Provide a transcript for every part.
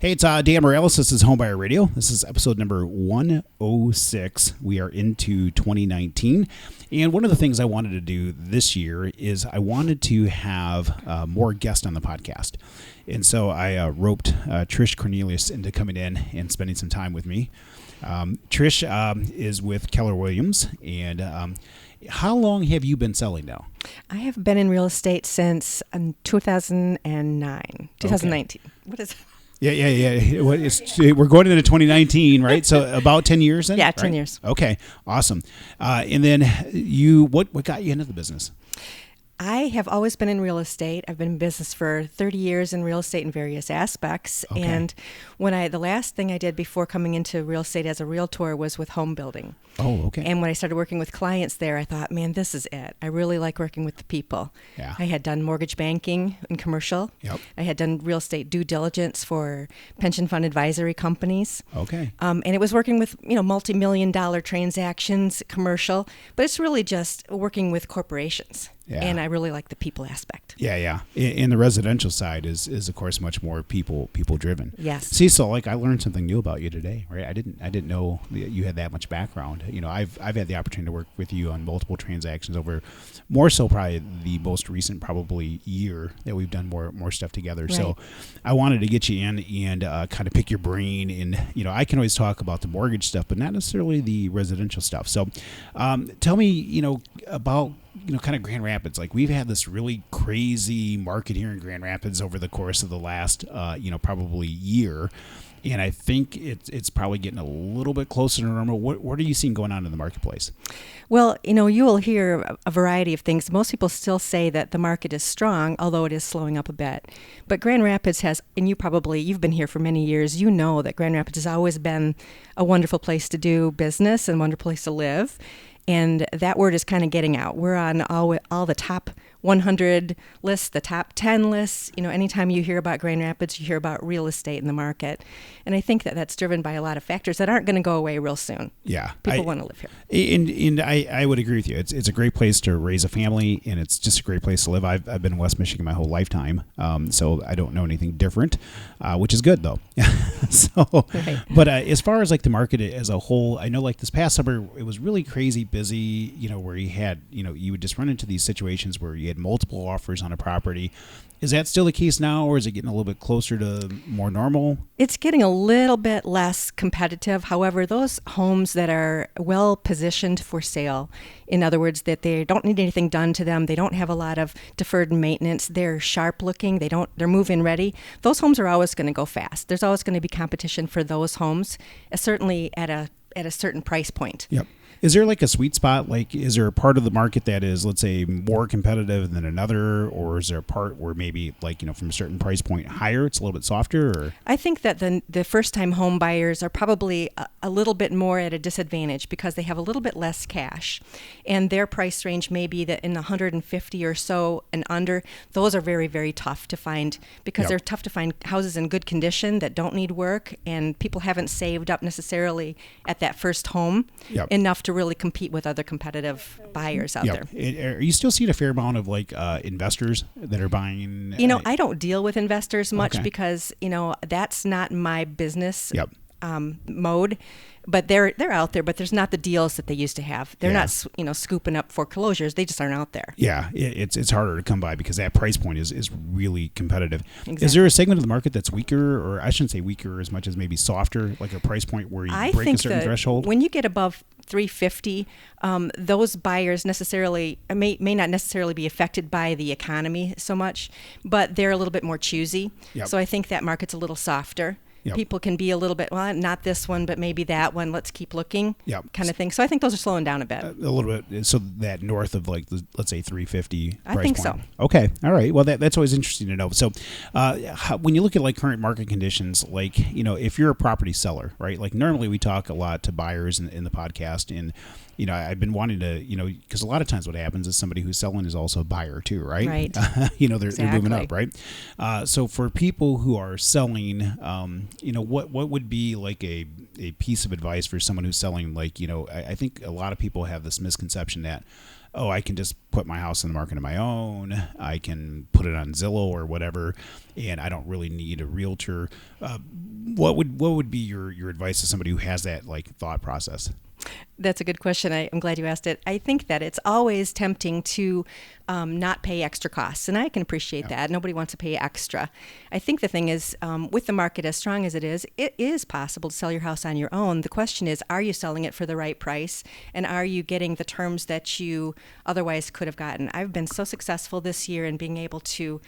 Hey, it's Dan Morales. This is Homebuyer Radio. This is episode number 106. We are into 2019. And one of the things I wanted to do this year is I wanted to have more guests on the podcast. And so I roped Trish Cornelius into coming in and spending some time with me. Trish is with Keller Williams. And how long have you been selling now? I have been in real estate since 2019. Okay. What is it? Yeah. We're going into 2019, right? So about 10 years then? Yeah, 10 years. Okay, awesome. And then what got you into the business? I have always been in real estate. I've been in business for 30 years in real estate in various aspects. Okay. And the last thing I did before coming into real estate as a realtor was with home building. Oh, okay. And when I started working with clients there, I thought, man, this is it. I really like working with the people. Yeah. I had done mortgage banking and commercial. Yep. I had done real estate due diligence for pension fund advisory companies. Okay. And it was working with, multi-million-dollar transactions, commercial, but it's really just working with corporations. Yeah. And I really like the people aspect. Yeah. And the residential side is of course much more people driven. Yes. See, so I learned something new about you today, right? I didn't know that you had that much background. I've had the opportunity to work with you on multiple transactions over more so probably the most recent probably year that we've done more stuff together. Right. So I wanted to get you in and kind of pick your brain. And I can always talk about the mortgage stuff, but not necessarily the residential stuff. So tell me about kind of Grand Rapids. Like, we've had this really crazy market here in Grand Rapids over the course of the last, probably year. And I think it's probably getting a little bit closer to normal. What are you seeing going on in the marketplace? Well, you will hear a variety of things. Most people still say that the market is strong, although it is slowing up a bit. But Grand Rapids has, and you've been here for many years, you know that Grand Rapids has always been a wonderful place to do business and a wonderful place to live. And that word is kind of getting out. We're on all the top 100 lists, the top 10 lists. Anytime you hear about Grand Rapids, you hear about real estate in the market. And I think that that's driven by a lot of factors that aren't going to go away real soon. Yeah. People want to live here. And I would agree with you. It's a great place to raise a family, and it's just a great place to live. I've been in West Michigan my whole lifetime, so I don't know anything different, which is good, though. Right. But as far as the market as a whole, I know this past summer, it was really crazy busy, where you had, you would just run into these situations where you had multiple offers on a property. Is that still the case now, or is it getting a little bit closer to more normal? It's getting a little bit less competitive. However, those homes that are well positioned for sale, in other words, that they don't need anything done to them, they don't have a lot of deferred maintenance, they're sharp looking, they're move-in ready, those homes are always going to go fast. There's always going to be competition for those homes, certainly at a certain price point. Yep. Is there a sweet spot? Is there a part of the market that is, let's say, more competitive than another, or is there a part where maybe from a certain price point higher, it's a little bit softer? Or? I think that the first-time home buyers are probably a little bit more at a disadvantage because they have a little bit less cash, and their price range may be that in the 150 or so and under. Those are very, very tough to find because Yep. they're tough to find houses in good condition that don't need work, and people haven't saved up necessarily at that first home Yep. enough to really compete with other competitive buyers out there. Are you still seeing a fair amount of investors that are buying? I don't deal with investors much Okay. because, that's not my business Yep. mode. But they're out there, but there's not the deals that they used to have. They're not, scooping up foreclosures. They just aren't out there. Yeah, it's harder to come by because that price point is really competitive. Exactly. Is there a segment of the market that's weaker, or I shouldn't say weaker as much as maybe softer, like a price point where you break a certain threshold? When you get above 350, those buyers necessarily may not necessarily be affected by the economy so much, but they're a little bit more choosy. Yep. So I think that market's a little softer. Yep. People can be a little bit, well, not this one, but maybe that one. Let's keep looking, Yep. kind of thing. So I think those are slowing down a bit. A little bit. So that north of let's say 350 I price think point. so. Okay. All right. Well, that's always interesting to know. So when you look at current market conditions, if you're a property seller, right? Normally we talk a lot to buyers in the podcast, and I've been wanting to, because a lot of times what happens is somebody who's selling is also a buyer too, right? Right. They're moving up, right? So for people who are selling, what would be a piece of advice for someone who's selling? I think a lot of people have this misconception that oh, I can just put my house on the market on my own. I can put it on Zillow or whatever, and I don't really need a realtor. What would be your advice to somebody who has that like thought process? That's a good question. I'm glad you asked it. I think that it's always tempting to not pay extra costs, and I can appreciate that. Nobody wants to pay extra. I think the thing is, with the market as strong as it is possible to sell your house on your own. The question is, are you selling it for the right price, and are you getting the terms that you otherwise could have gotten? I've been so successful this year in being able to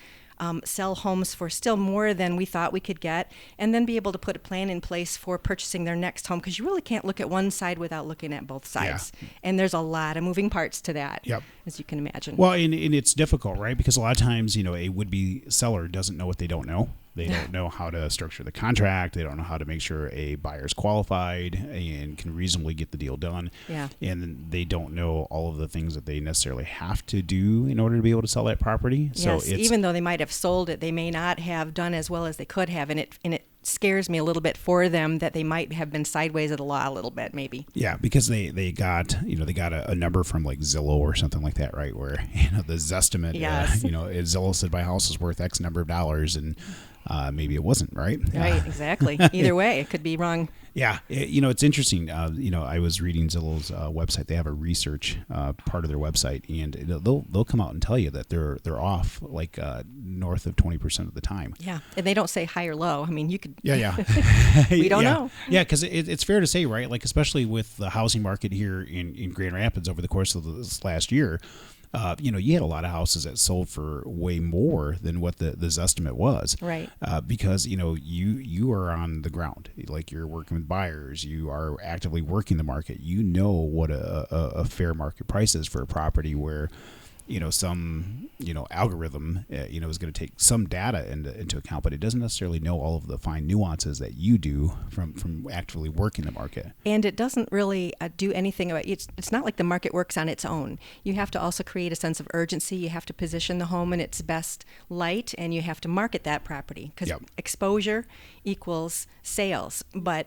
sell homes for still more than we thought we could get, and then be able to put a plan in place for purchasing their next home, because you really can't look at one side without looking at both sides. Yeah. And there's a lot of moving parts to that, as you can imagine. Well, and it's difficult, right? Because a lot of times, a would-be seller doesn't know what they don't know. They don't know how to structure the contract. They don't know how to make sure a buyer's qualified and can reasonably get the deal done. Yeah. And they don't know all of the things that they necessarily have to do in order to be able to sell that property. Yes, so even though they might have sold it, they may not have done as well as they could have, and it scares me a little bit for them that they might have been sideways of the law a little bit, maybe. Yeah, because they got a number from like Zillow or something like that, right? Where the Zestimate, yes. Zillow said my house is worth X number of dollars, and maybe it wasn't, right? Right, exactly. Either way, it could be wrong. Yeah, it's interesting. I was reading Zillow's website. They have a research part of their website, and they'll come out and tell you that they're off like north of 20% of the time. Yeah, and they don't say high or low. I mean, you could. Yeah. We don't know. Yeah, because it's fair to say, right? Like especially with the housing market here in Grand Rapids over the course of this last year. You had a lot of houses that sold for way more than what this estimate was. Right. Because, you are on the ground. Like you're working with buyers. You are actively working the market. You know what a fair market price is for a property where, some, algorithm, is going to take some data into account, but it doesn't necessarily know all of the fine nuances that you do from actively working the market. And it doesn't really do anything about it. It's not like the market works on its own. You have to also create a sense of urgency. You have to position the home in its best light, and you have to market that property because exposure equals sales. But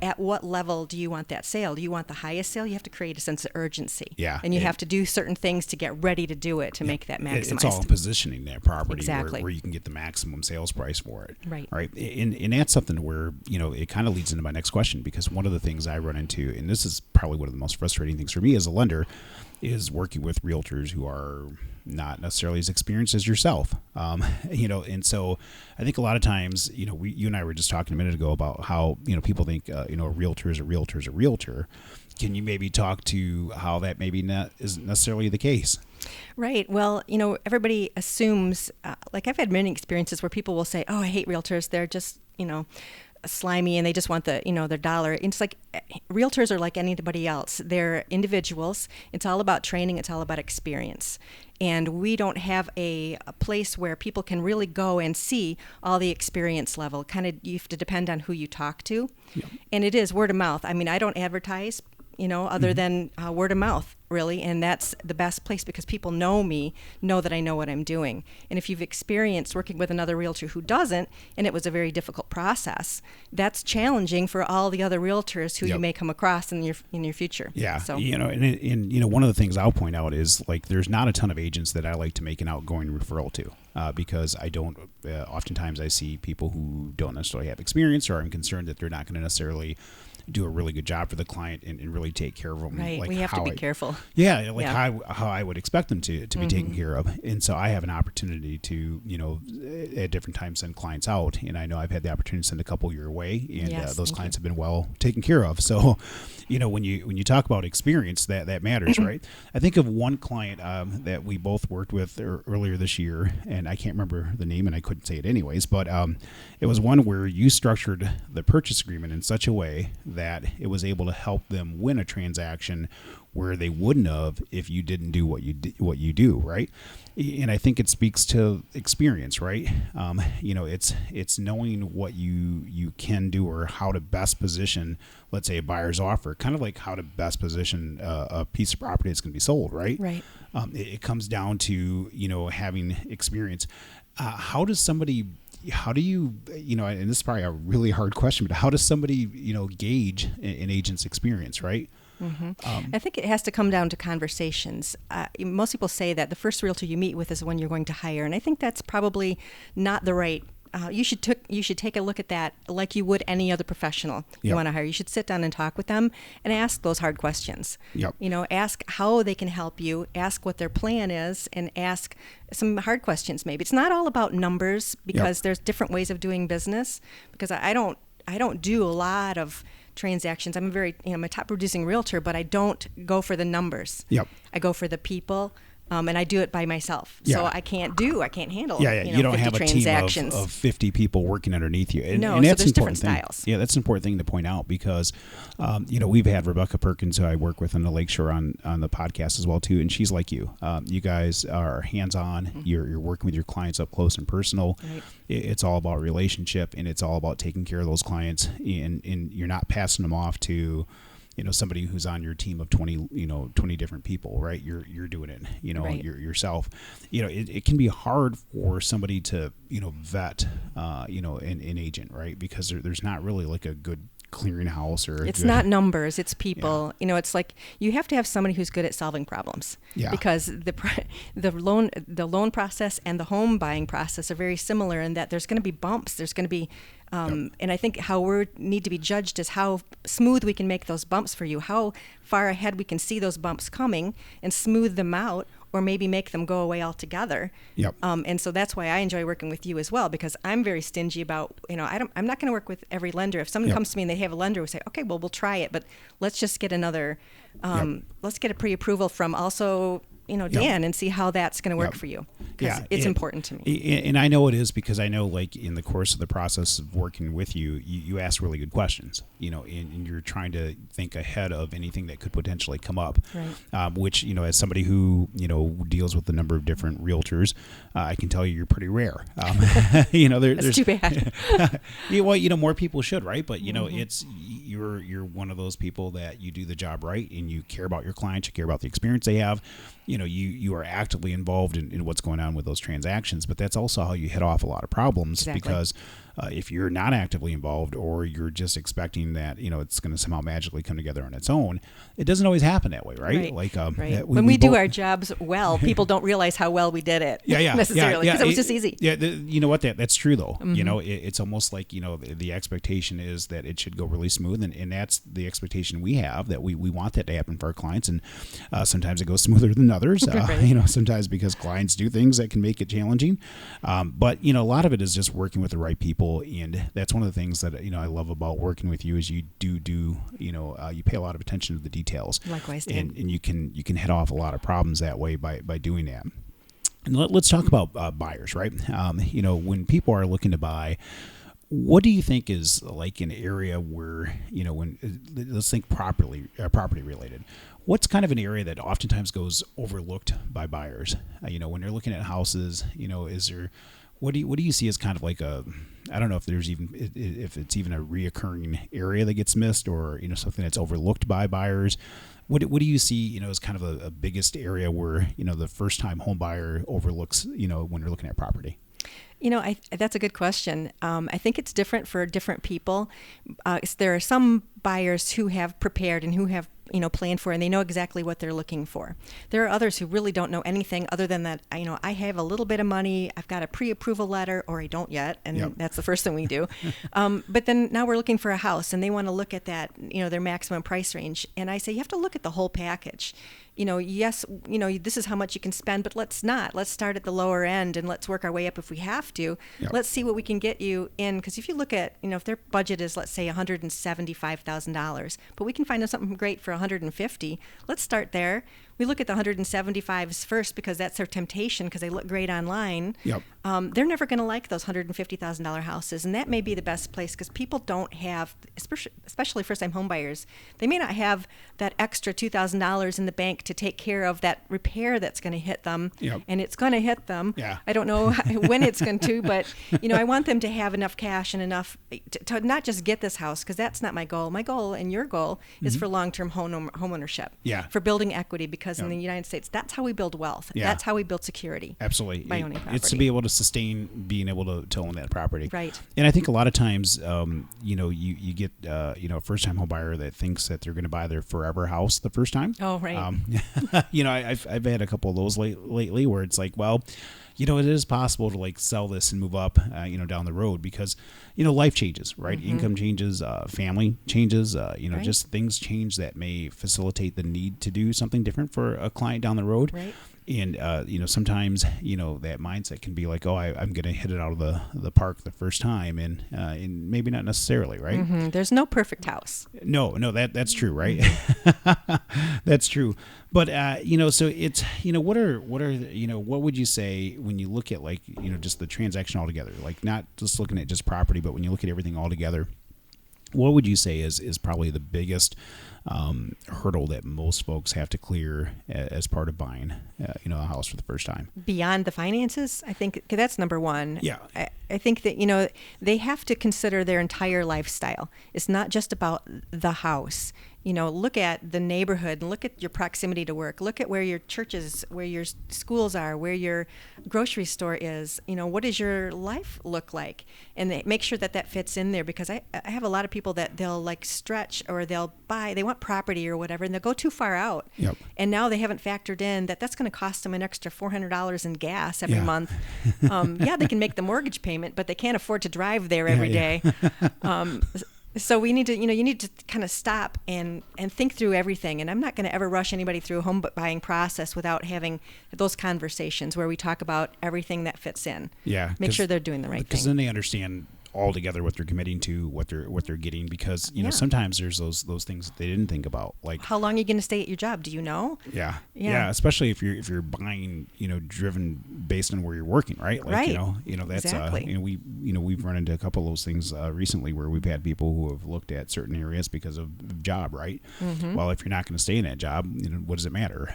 at what level do you want that sale? Do you want the highest sale? You have to create a sense of urgency. Yeah. And you have to do certain things to get ready to do it to make that maximized. It's all positioning that property exactly. where you can get the maximum sales price for it. Right. Right. And that's something where, it kind of leads into my next question, because one of the things I run into, and this is probably one of the most frustrating things for me as a lender, is working with realtors who are not necessarily as experienced as yourself. And so I think a lot of times, you and I were just talking a minute ago about how, people think, a realtor is a realtor is a realtor. Can you maybe talk to how that maybe not isn't necessarily the case? Right. Well, everybody assumes, like I've had many experiences where people will say, oh, I hate realtors. They're just, slimy and they just want the their dollar. And it's like realtors are like anybody else. They're individuals. It's all about training. It's all about experience. And we don't have a place where people can really go and see all the experience level. Kind of you have to depend on who you talk to. Yep. And it is word of mouth. I mean, I don't advertise, other than word of mouth, really. And that's the best place because people know me, know that I know what I'm doing. And if you've experienced working with another realtor who doesn't, and it was a very difficult process, that's challenging for all the other realtors who you may come across in your future. Yeah. So. And one of the things I'll point out is like there's not a ton of agents that I like to make an outgoing referral to. Because I don't, oftentimes I see people who don't necessarily have experience, or I'm concerned that they're not going to necessarily do a really good job for the client and really take care of them. Right, like we have to be careful. Yeah, how I would expect them to be taken care of. And so I have an opportunity to, at different times send clients out. And I know I've had the opportunity to send a couple your way, and those clients have been well taken care of. So, when you talk about experience, that matters, right? I think of one client that we both worked with earlier this year, and I can't remember the name, and I couldn't say it anyways, but it was one where you structured the purchase agreement in such a way that it was able to help them win a transaction where they wouldn't have if you didn't do what you do, right? And I think it speaks to experience, right? It's knowing what you can do or how to best position, let's say, a buyer's offer, kind of like how to best position a piece of property that's going to be sold, right? Right. It comes down to having experience. How do you, and this is probably a really hard question, but how does somebody, gauge an agent's experience, right? I think it has to come down to conversations. Most people say that the first realtor you meet with is when you're going to hire, and I think that's probably not the right. You should take a look at that like you would any other professional you want to hire. You should sit down and talk with them and ask those hard questions. Ask how they can help you, ask what their plan is, and ask some hard questions maybe. It's not all about numbers because there's different ways of doing business, because I don't do a lot of transactions. I'm a top producing realtor, but I don't go for the numbers. I go for the people. And I do it by myself. So I can't handle you don't 50 have a transactions. Team of 50 people working underneath you. And no, and so that's there's important different thing. styles. Yeah, that's an important thing to point out because, we've had Rebecca Perkins, who I work with in the Lakeshore on the podcast as well too, and she's like you. You guys are hands-on. You're working with your clients up close and personal. Right. It's all about relationship, and it's all about taking care of those clients, and you're not passing them off to somebody who's on your team of 20 different people, right? You're doing it, right. yourself. It can be hard for somebody to, vet, an agent, right? Because there's not really like a good clearinghouse or it's not numbers, it's people. It's like you have to have somebody who's good at solving problems. Because the loan process and the home buying process are very similar in that there's going to be bumps. There's going to be and I think how we need to be judged is how smooth we can make those bumps for you, how far ahead we can see those bumps coming and smooth them out, or maybe make them go away altogether. And so that's why I enjoy working with you as well, because I'm very stingy about, I'm not going to work with every lender. If someone comes to me and they have a lender, we say, okay, well, we'll try it, but let's just get another, let's get a pre-approval from also, Dan, and see how that's going to work for you. Because it's important to me. And I know it is, because I know, like, in the course of the process of working with you, you ask really good questions, and you're trying to think ahead of anything that could potentially come up, which, as somebody who, deals with a number of different realtors, I can tell you're pretty rare. That's there's too bad. Well, more people should, right? But, it's, you're one of those people that you do the job right, and you care about your clients, you care about the experience they have. You are actively involved in what's going on with those transactions, but that's also how you hit off a lot of problems. Because if you're not actively involved, or you're just expecting that, it's going to somehow magically come together on its own, it doesn't always happen that way, right? When we do our jobs well, people don't realize how well we did it. Necessarily, because it was just easy. You know what? That's true though. It's almost like, the expectation is that it should go really smooth, and that's the expectation we have, that we want that to happen for our clients, and sometimes it goes smoother than others. Sometimes because clients do things that can make it challenging, but a lot of it is just working with the right people. And that's one of the things that I love about working with you, is you do you pay a lot of attention to the details. Likewise, Dan. And you can head off a lot of problems that way by doing that. And let's talk about buyers, right? When people are looking to buy, what do you think is like an area where, let's think property related. What's kind of an area that oftentimes goes overlooked by buyers? When they're looking at houses, is there, what do you see as kind of like I don't know if it's even a reoccurring area that gets missed, or, something that's overlooked by buyers. What do you see, as kind of a biggest area where, the first time home buyer overlooks, when they're looking at property? That's a good question. I think it's different for different people. There are some buyers who have prepared and who have planned for, and they know exactly what they're looking for. There are others who really don't know anything other than that, I have a little bit of money, I've got a pre-approval letter, or I don't yet, and that's the first thing we do. But then now we're looking for a house, and they want to look at that, their maximum price range. And I say, you have to look at the whole package. Yes, this is how much you can spend, but let's not. Let's start at the lower end and let's work our way up if we have to. Let's see what we can get you in. Because if you look at, if their budget is, let's say, $175,000, but we can find them something great for $150,000, let's start there. We look at the 175s first because that's their temptation, because they look great online. They're never going to like those $150,000 houses, and that may be the best place, because people don't have, especially first-time home buyers, they may not have that extra $2,000 in the bank to take care of that repair that's going to hit them, and it's going to hit them. I don't know when it's going to, but I want them to have enough cash and enough to not just get this house, because that's not my goal. My goal and your goal is for long-term home ownership, for building equity, because in the United States, that's how we build wealth. That's how we build security. Absolutely. By owning property. It's to be able to sustain being able to own that property. Right. And I think a lot of times, you get a first time home buyer that thinks that they're going to buy their forever house the first time. Oh, right. I've had a couple of those lately where it's like, well, it is possible to like sell this and move up, down the road because, life changes, right? Mm-hmm. Income changes, family changes, Right. just things change that may facilitate the need to do something different for a client down the road. Right. And, sometimes, that mindset can be like, oh, I'm going to hit it out of the park the first time. And maybe not necessarily, right? Mm-hmm. There's no perfect house. No, that's true, right? That's true. But, so it's, what would you say when you look at like, just the transaction altogether, like not just looking at just property, but when you look at everything all together, what would you say is probably the biggest hurdle that most folks have to clear as part of buying, a house for the first time? Beyond the finances, I think that's number one. Yeah. I think that, they have to consider their entire lifestyle. It's not just about the house. Look at the neighborhood and look at your proximity to work. Look at where your churches, where your schools are, where your grocery store is. What does your life look like? And make sure that fits in there, because I have a lot of people that they'll like stretch, or they want property or whatever, and they'll go too far out. Yep. And now they haven't factored in that's going to cost them an extra $400 in gas every month. They can make the mortgage payment, but they can't afford to drive there every day. So we need to, you need to kind of stop and think through everything. And I'm not going to ever rush anybody through a home buying process without having those conversations where we talk about everything that fits in. Yeah. Make sure they're doing the right thing. Because then they understand altogether what they're committing to, what they're getting, because sometimes there's those things that they didn't think about, like how long are you going to stay at your job? Do you know? Yeah, especially if you're buying, driven based on where you're working, right? Like, right. That's exactly. we've run into a couple of those things recently where we've had people who have looked at certain areas because of job, right? Mm-hmm. Well, if you're not going to stay in that job, what does it matter?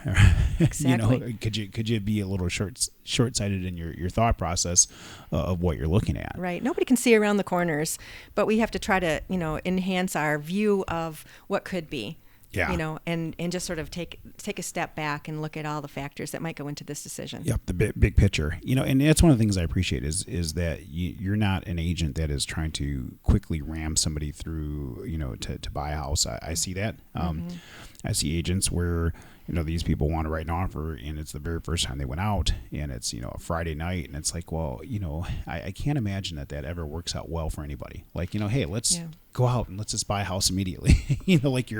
Exactly. Could you be a little short-sighted in your thought process of what you're looking at? Right. Nobody can see around the corners, but we have to try to, enhance our view of what could be. Yeah. And just sort of take a step back and look at all the factors that might go into this decision. Yep, the big picture. And that's one of the things I appreciate is that you're not an agent that is trying to quickly ram somebody through, to buy a house. I see that. I see agents where, these people want to write an offer, and it's the very first time they went out, and it's, a Friday night, and it's like, well, I can't imagine that ever works out well for anybody. Like, hey, let's go out and let's just buy a house immediately. Like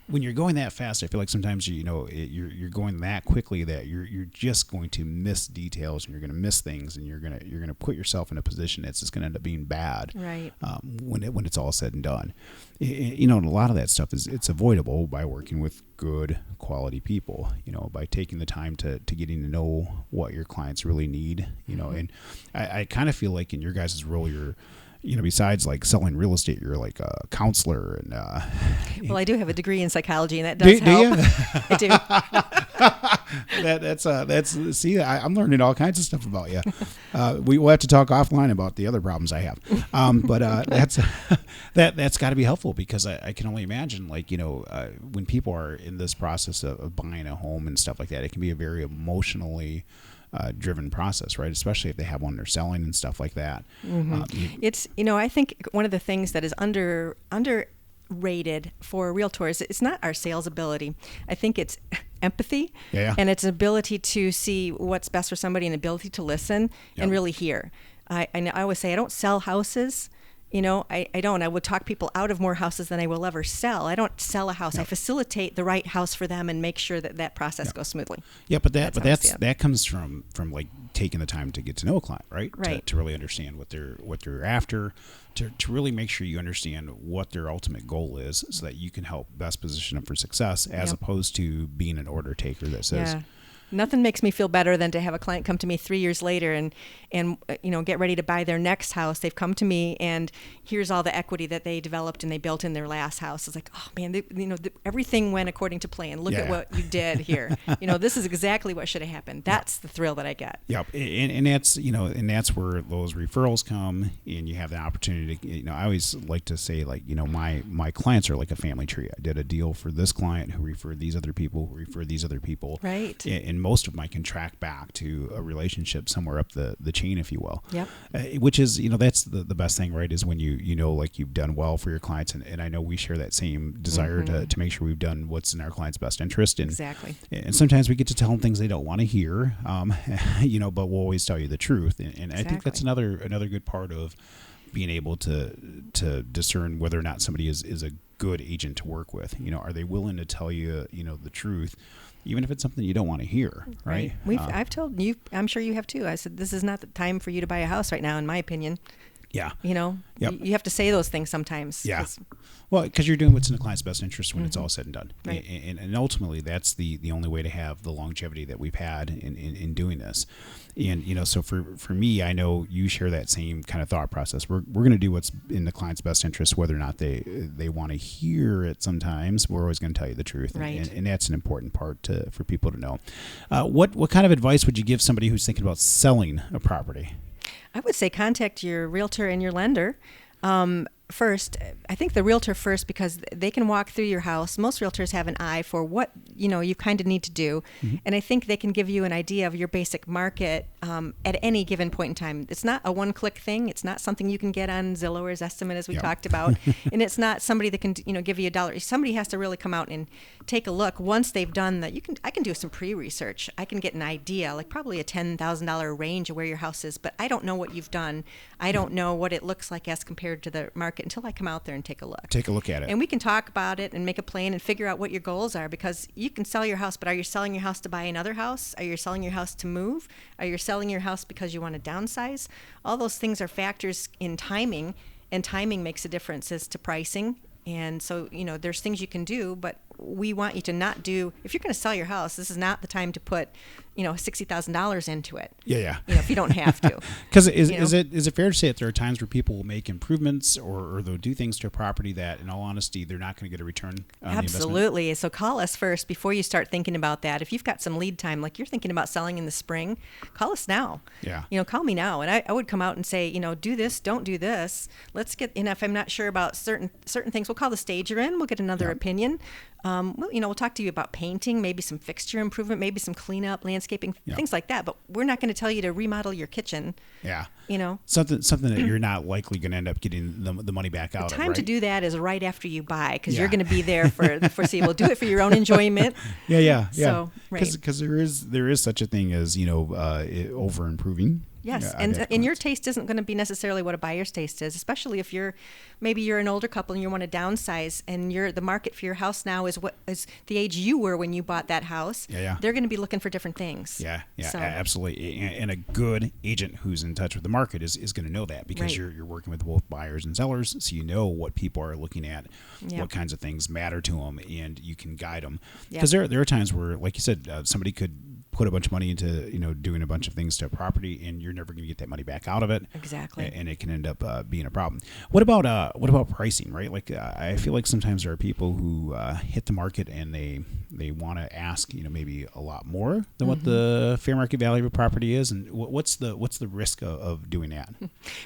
when you're going that fast, I feel like sometimes, you're going that quickly that you're just going to miss details, and you're going to miss things, and you're going to put yourself in a position that's just going to end up being bad. Right. When it's all said and done. And a lot of that stuff it's avoidable by working with good quality people, by taking the time to getting to know what your clients really need, and I kind of feel like in your guys' role, you're, besides like selling real estate, you're like a counselor. And well, I do have a degree in psychology, and that does help. Do you? I do. that's see, I'm learning all kinds of stuff about you. We'll have to talk offline about the other problems I have. But that's got to be helpful, because I can only imagine, like, when people are in this process of buying a home and stuff like that, it can be a very emotionally driven process, right? Especially if they have one they're selling and stuff like that. Mm-hmm. It's, I think one of the things that is underrated for realtors, it's not our sales ability. I think it's empathy, and it's ability to see what's best for somebody, and ability to listen and really hear. I always say I don't sell houses. I don't. I would talk people out of more houses than I will ever sell. I don't sell a house. I facilitate the right house for them and make sure that process goes smoothly. Yeah, but that comes from like taking the time to get to know a client, right? Right. To really understand what they're after, to really make sure you understand what their ultimate goal is, so that you can help best position them for success, as opposed to being an order taker that says. Yeah. Nothing makes me feel better than to have a client come to me 3 years later and get ready to buy their next house. They've come to me, and here's all the equity that they developed and they built in their last house. It's like, oh man, everything went according to plan. Look at what you did here. This is exactly what should have happened. That's the thrill that I get. Yep, and that's that's where those referrals come, and you have the opportunity to. I always like to say, like, my clients are like a family tree. I did a deal for this client who referred these other people, who referred these other people. Right. And most of them I can track back to a relationship somewhere up the chain, if you will. Yep. Which is, that's the best thing, right? Is when like you've done well for your clients, and I know we share that same desire to make sure we've done what's in our clients' best interest. And, exactly. And sometimes we get to tell them things they don't want to hear, but we'll always tell you the truth. And exactly. I think that's another good part of being able to discern whether or not somebody is a good agent to work with. Are they willing to tell you, the truth, even if it's something you don't want to hear, right? I've told you, I'm sure you have too. I said, this is not the time for you to buy a house right now, in my opinion. Yeah. You have to say those things sometimes. Yeah. Well, because you're doing what's in the client's best interest when it's all said and done. Right. And ultimately, that's the only way to have the longevity that we've had in doing this. And, so for me, I know you share that same kind of thought process. We're going to do what's in the client's best interest, whether or not they want to hear it sometimes. We're always going to tell you the truth. Right. And that's an important part for people to know. What kind of advice would you give somebody who's thinking about selling a property? I would say contact your realtor and your lender. First, I think the realtor first, because they can walk through your house. Most realtors have an eye for what you kind of need to do, and I think they can give you an idea of your basic market at any given point in time. It's not a one-click thing. It's not something you can get on Zillow or Zestimate, as we talked about, and it's not somebody that can give you $1. Somebody has to really come out and take a look. Once they've done that, I can do some pre-research. I can get an idea, like probably a $10,000 range of where your house is, but I don't know what you've done. I don't know what it looks like as compared to the market until I come out there and take a look. Take a look at it. And we can talk about it and make a plan and figure out what your goals are, because you can sell your house, but are you selling your house to buy another house? Are you selling your house to move? Are you selling your house because you want to downsize? All those things are factors in timing, and timing makes a difference as to pricing. And so, there's things you can do, but we want you to not do, if you're going to sell your house, this is not the time to put, $60,000 into it. Yeah. If you don't have to. Because is it fair to say that there are times where people will make improvements or they'll do things to a property that, in all honesty, they're not going to get a return on Absolutely. the investment? So call us first before you start thinking about that. If you've got some lead time, like you're thinking about selling in the spring, call us now. Yeah. Call me now. And I would come out and say, do this, don't do this. Let's get, if I'm not sure about certain things, we'll call the stager in. We'll get another opinion. We'll talk to you about painting, maybe some fixture improvement, maybe some cleanup, landscaping, things like that. But we're not going to tell you to remodel your kitchen. Yeah. Something that you're not likely going to end up getting the money back out of. The time right? to do that is right after you buy, because you're going to be there for the foreseeable. Do it for your own enjoyment. Yeah. So, because there is such a thing as over improving. Yes, and your taste isn't going to be necessarily what a buyer's taste is, especially if you're an older couple and you want to downsize, and the market for your house now is what is the age you were when you bought that house. Yeah. They're going to be looking for different things. Yeah, absolutely. And a good agent who's in touch with the market is going to know that, because you're working with both buyers and sellers, so you know what people are looking at, what kinds of things matter to them, and you can guide them. Because there are times where, like you said, somebody could put a bunch of money into doing a bunch of things to a property, and you're never going to get that money back out of it. Exactly. And it can end up being a problem. What about pricing, right? Like I feel like sometimes there are people who hit the market and they want to ask maybe a lot more than what the fair market value of a property is, and what's the risk of doing that?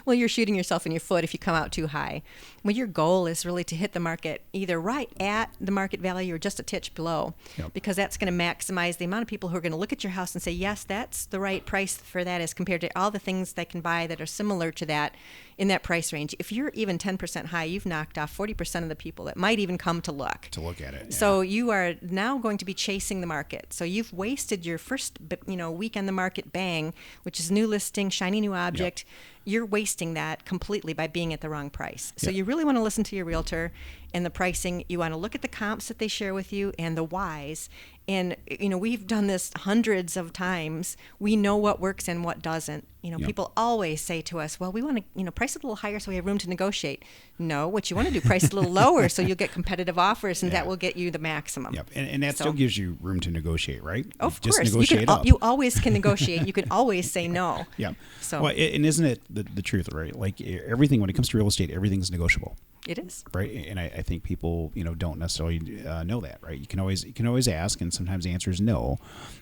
Well, you're shooting yourself in your foot if you come out too high. Well, your goal is really to hit the market either right at the market value or just a titch below, because that's going to maximize the amount of people who are going to look at your house and say, yes, that's the right price for that as compared to all the things they can buy that are similar to that in that price range. If you're even 10% high, you've knocked off 40% of the people that might even come to look at it. Yeah. So you are now going to be chasing the market. So you've wasted your first week on the market bang, which is new listing, shiny new object. You're wasting that completely by being at the wrong price. So you really want to listen to your realtor and the pricing. You want to look at the comps that they share with you and the whys. And, we've done this hundreds of times. We know what works and what doesn't. People always say to us, well, we want to, price it a little higher so we have room to negotiate. No, what you want to do, price it a little lower so you'll get competitive offers, and that will get you the maximum. Yep. And that still gives you room to negotiate, right? Of Just course. negotiate up. You always can negotiate. You can always say no. Yeah. So. Well, and isn't it the truth, right? Like everything, when it comes to real estate, everything's negotiable. It is. Right. And I think people, don't necessarily know that, right? You can always ask, and sometimes the answer is no,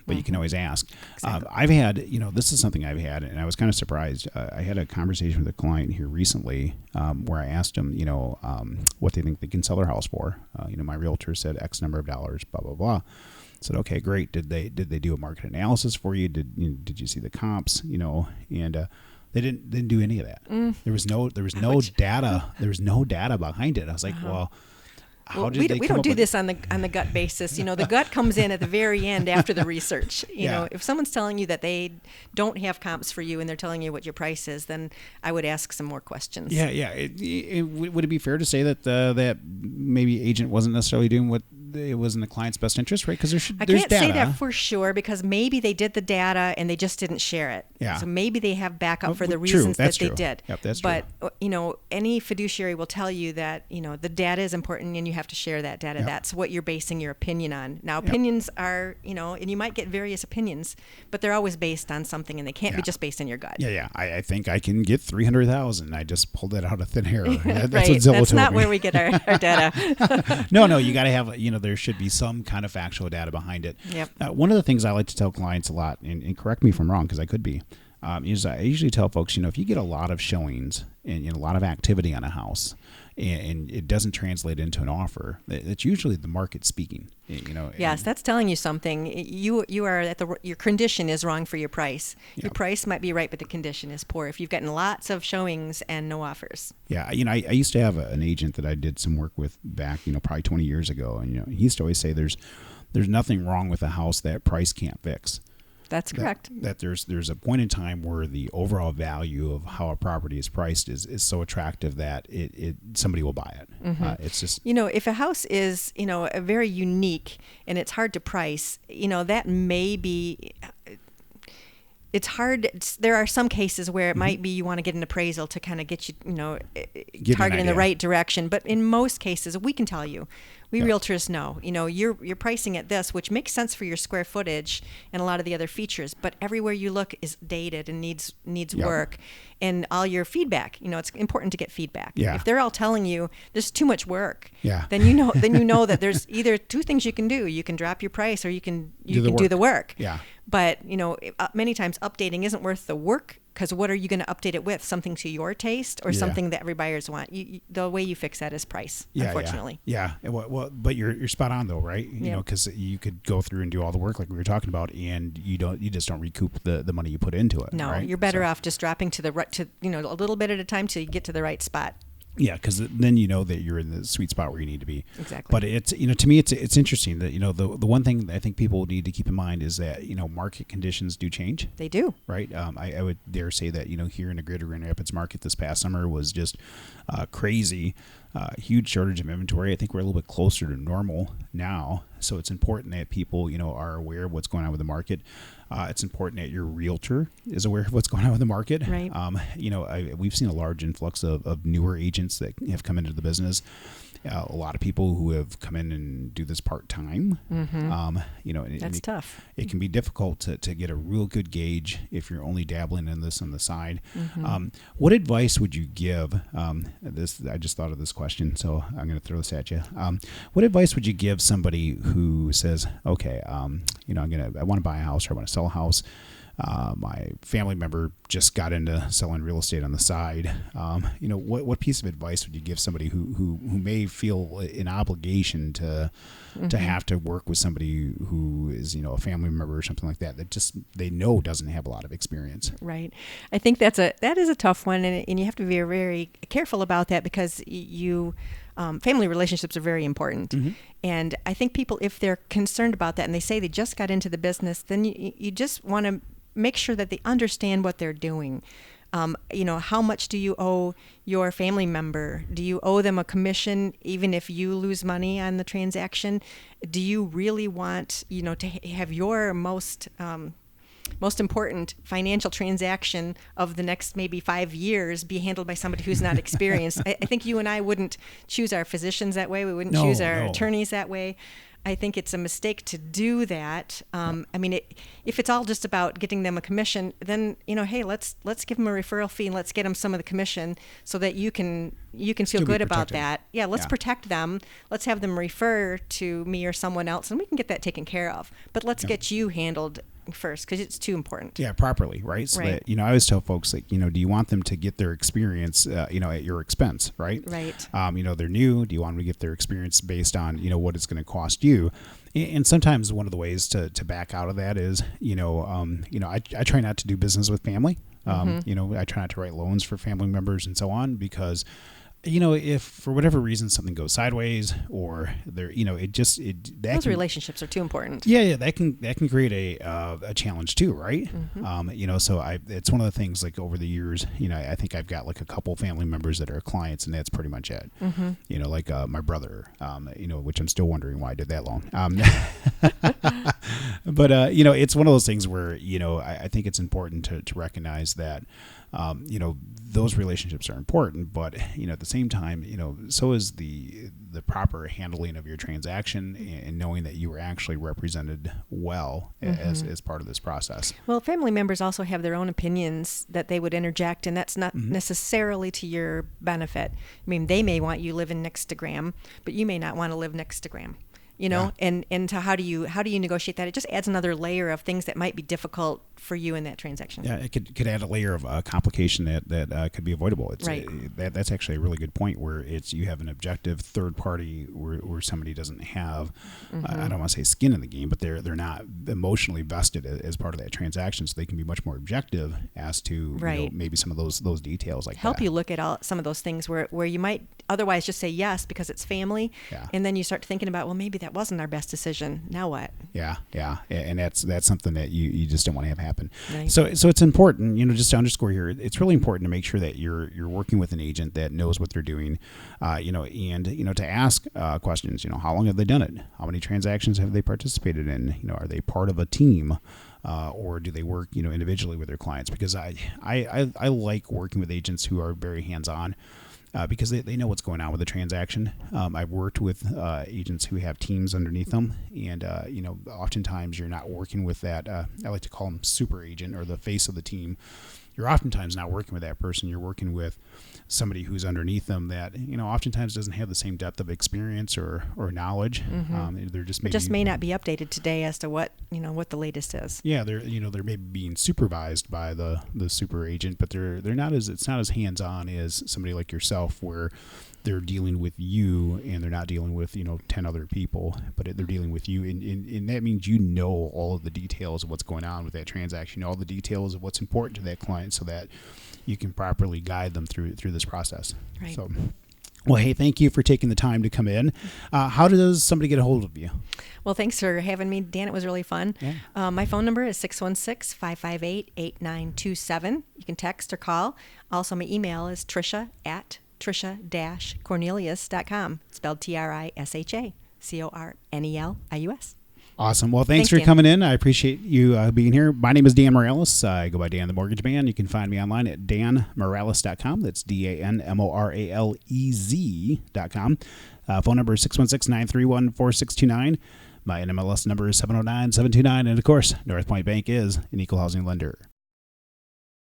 but you can always ask. Exactly. I've had, this is something I've had, and I was kind of surprised. I had a conversation with a client here recently where I asked them, what they think they can sell their house for. My realtor said X number of dollars, blah, blah, blah. Said, okay, great. Did they do a market analysis for you? Did you see the comps? And they didn't do any of that. There was no data. There was no data behind it. I was like, well, how did they we don't do this on the gut basis. The gut comes in at the very end after the research. If someone's telling you that they don't have comps for you and they're telling you what your price is, then I would ask some more questions. Yeah. Would it be fair to say that that maybe agent wasn't necessarily doing what it was in the client's best interest, right? Because there's I data. can't say that for sure because maybe they did the data and they just didn't share it. Yeah. So maybe they have backup for the reasons that they did. Yep, that's true. But any fiduciary will tell you that the data is important and you have to share that data. Yep. That's what you're basing your opinion on. Now opinions are and you might get various opinions, but they're always based on something and they can't be just based on your gut. Yeah. I think I can get 300,000. I just pulled that out of thin air. That's right. what Zillow That's told not me. where we get our data. No, you got to have, there should be some kind of factual data behind it. Yep. One of the things I like to tell clients a lot, and correct me if I'm wrong because I could be, is I usually tell folks, if you get a lot of showings and a lot of activity on a house and it doesn't translate into an offer, it's usually the market speaking. Yes, that's telling you something. You are your condition is wrong for your price. Yep. Your price might be right, but the condition is poor. If you've gotten lots of showings and no offers. Yeah, I used to have an agent that I did some work with back, probably 20 years ago, and he used to always say there's nothing wrong with a house that price can't fix. That's correct. That there's a point in time where the overall value of how a property is priced is so attractive that it somebody will buy it. Mm-hmm. It's just if a house is a very unique and it's hard to price, that may be. It's hard. There are some cases where it might be you want to get an appraisal to kind of get you, target in the right direction. But in most cases, we can tell you, we realtors know, you're pricing at this, which makes sense for your square footage and a lot of the other features. But everywhere you look is dated and needs work, and all your feedback. It's important to get feedback. Yeah. If they're all telling you there's too much work, yeah. then you know that there's either two things you can do. You can drop your price, or you can do the work. Yeah. But many times updating isn't worth the work because what are you going to update it with? Something to your taste or something that every buyers want? The way you fix that is price. Unfortunately. Yeah. Well, but you're spot on though, right? Because you could go through and do all the work like we were talking about, and you just don't recoup the money you put into it. No, right? You're better off just dropping to a little bit at a time till you get to the right spot. Yeah, because then you know that you're in the sweet spot where you need to be. Exactly. But it's to me it's interesting that the one thing I think people need to keep in mind is that market conditions do change. They do. Right. I would dare say that here in the greater Grand Rapids market this past summer was just crazy. Huge shortage of inventory. I think we're a little bit closer to normal now. So it's important that people, are aware of what's going on with the market. It's important that your realtor is aware of what's going on with the market. Right. We've seen a large influx of newer agents that have come into the business. A lot of people who have come in and do this part-time. Mm-hmm. That's tough. It can be difficult to get a real good gauge if you're only dabbling in this on the side. Mm-hmm. What advice would you give? I just thought of this question, so I'm going to throw this at you. What advice would you give somebody who says, okay, I want to buy a house or I want to sell a house? My family member just got into selling real estate on the side. What piece of advice would you give somebody who may feel an obligation to have to work with somebody who is a family member or something like that just they know doesn't have a lot of experience? Right. I think that is a tough one, and you have to be very, very careful about that because family relationships are very important. Mm-hmm. And I think people, if they're concerned about that and they say they just got into the business, then you just want to make sure that they understand what they're doing. How much do you owe your family member? Do you owe them a commission even if you lose money on the transaction? Do you really want, to have your most important financial transaction of the next maybe 5 years be handled by somebody who's not experienced? I think you and I wouldn't choose our physicians that way. We wouldn't choose our attorneys that way. I think it's a mistake to do that. I mean, if it's all just about getting them a commission, then hey, let's give them a referral fee and let's get them some of the commission so that you can feel good about that. Yeah, let's protect them. Let's have them refer to me or someone else, and we can get that taken care of. But let's get you handled first because it's too important. Yeah, properly, right? So that, I always tell folks do you want them to get their experience, at your expense, right? Right. They're new. Do you want them to get their experience based on, what it's going to cost you? And sometimes one of the ways to back out of that is, I try not to do business with family. I try not to write loans for family members and so on because, if for whatever reason something goes sideways or those relationships are too important. Yeah, that can create a challenge too, right? So it's one of the things like over the years, I think I've got like a couple family members that are clients, and that's pretty much it. Like my brother, which I'm still wondering why I did that long. But it's one of those things where I think it's important to recognize that. Those relationships are important, but at the same time, so is the proper handling of your transaction and knowing that you were actually represented well as part of this process. Well, family members also have their own opinions that they would interject, and that's not necessarily to your benefit. I mean, they may want you living next to Graham, but you may not want to live next to Graham. And to how do you negotiate that? It just adds another layer of things that might be difficult for you in that transaction. Yeah, it could add a layer of complication that could be avoidable. It's right. That's actually a really good point where you have an objective third party where somebody doesn't have I don't want to say skin in the game, but they're not emotionally vested as part of that transaction, so they can be much more objective as to maybe some of those details like help that. you look at some of those things where you might otherwise just say yes because it's family, and then you start thinking about, well, maybe that wasn't our best decision. Now what? Yeah, and that's something that you just don't want to have happen. Right. So it's important, just to underscore here, it's really important to make sure that you're working with an agent that knows what they're doing, and to ask questions. How long have they done it? How many transactions have they participated in? Are they part of a team? Or do they work, individually with their clients? Because I like working with agents who are very hands-on. Because they know what's going on with the transaction. I've worked with agents who have teams underneath them, and oftentimes you're not working with that. I like to call them super agent or the face of the team. You're oftentimes not working with that person. You're working with somebody who's underneath them that oftentimes doesn't have the same depth of experience or knowledge. They're just may not be updated today as to what the latest is. Yeah, they're maybe being supervised by the super agent, but it's not as hands on as somebody like yourself where they're dealing with you and they're not dealing with 10 other people, but they're dealing with you, and that means all of the details of what's going on with that transaction, all the details of what's important to that client, so that you can properly guide them through this process. Right. So, well, hey, thank you for taking the time to come in. How does somebody get a hold of you? Well, thanks for having me, Dan. It was really fun. Yeah. My phone number is 616-558-8927. You can text or call. Also, my email is Trisha@Trisha-Cornelius.com, spelled TRISHA-CORNELIUS. Awesome. Well, thanks for Dan. coming in. I appreciate you being here. My name is Dan Morales. I go by Dan the Mortgage Man. You can find me online at danmorales.com. That's DANMORALEZ.com. Phone number is 616-931-4629. My NMLS number is 709-729. And, of course, North Point Bank is an equal housing lender.